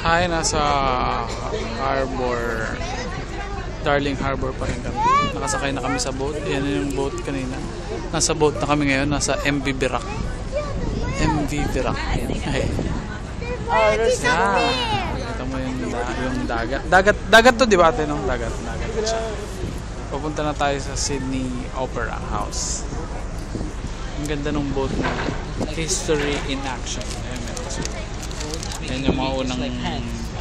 Hi, nasa Harbor. Darling Harbor pa rin kami. Nakasakay na kami sa boat. Yan yung boat kanina. Nasa boat na kami ngayon. Nasa MV Birak. MV Birak. Ay. Kita mo yung dagat. Dagat to, di ba ate? No? Dagat siya. Papunta na tayo sa Sydney Opera House. Ang ganda ng boat na History in Action. Yan yung mga unang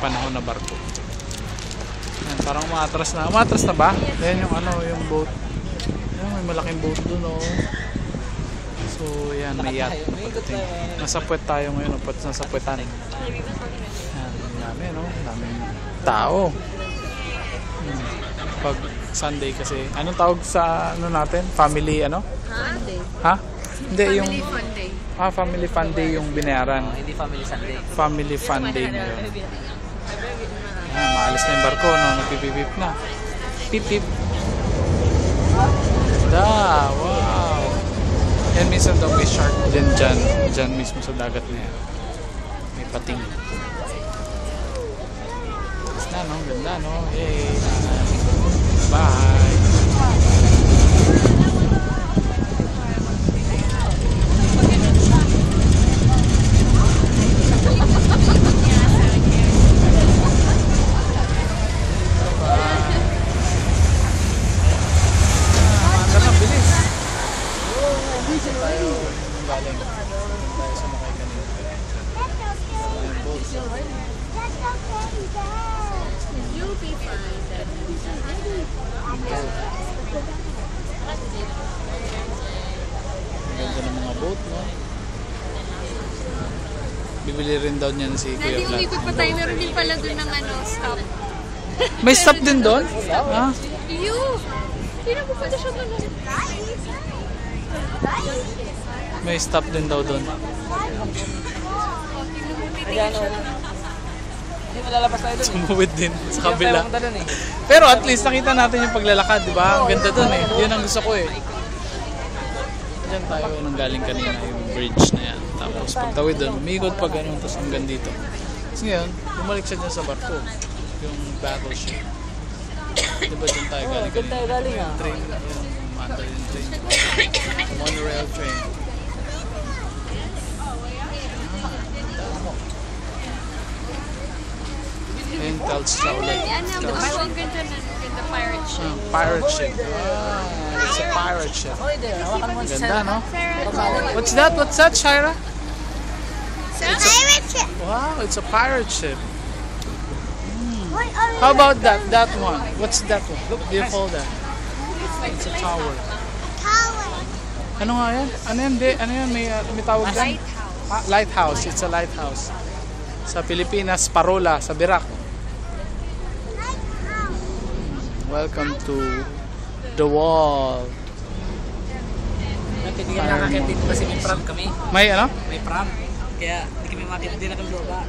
panahon na barko. Yan, parang umatras na. Umatras na ba? Yan yung yung boat. Yan, may malaking boat dun, oh. So, yan, may yacht. Nasa puwet tayo ngayon. Nasa puwetan. Yan, dami, no? Daming tao. Pag Sunday kasi. Anong tawag sa, natin? Family, Sunday. Ha? Hindi, Family yung... Fun Day. Family Fun Day yung binayaran. Hindi Family Sunday. Family Fun Day ngayon. Maalis na yung barko, no? Nagpipipip na. Pip-pip. Wow! Yan minsan daw may shark din dyan. Dyan mismo sa dagat na yan. May pating. Tapos na, no? Ganda, no? Yay! Bye! You'll be fine. Ganda ng mga boat, no? Bibili rin daw niyan si Kuya Vlad. Umikot pa tayo. Meron din pala doon ng stop. May stop din doon? Ha? Hindi na po pala siya doon. May stop din daw doon. Ayan, hindi malalabas tayo dun. Sumuwid din sa kabila. Tayo dun, eh. Pero at least nakita natin yung paglalakad, di ba? Ang ganda doon eh. Yun ang gusto ko eh. Diyan tayo nang galing kanina, yung bridge na yan. Tapos pagtawid doon, umikot pa ganun, tapos hanggang dito. Tapos ngayon, bumalik siya dyan sa barko. Yung battleship. Di ba dyan tayo galing kanina? tayo galing, ah. Train, yung Mandarin train. Monorail train. Ayun, tells siya ulit. Ang ganda na pirate ship. Pirate ship. Wow, it's a pirate ship. Oh, there. Hawakan mo sa Ganda, no? What's that? What's that, Shira? Pirate ship. Wow, it's a pirate ship. How about that? That one. What's that one? What do you call that? It's a tower. Ano nga yan? Ano yan? Ano yan? May tawag dyan? Lighthouse. Lighthouse. It's a lighthouse. Sa Pilipinas, Parola, sa Birak. Welcome to the wall. Hindi kami nakakit dito kasi may pram kami. May ano? May pram. Kaya hindi kami makakit. Hindi na kami lupa.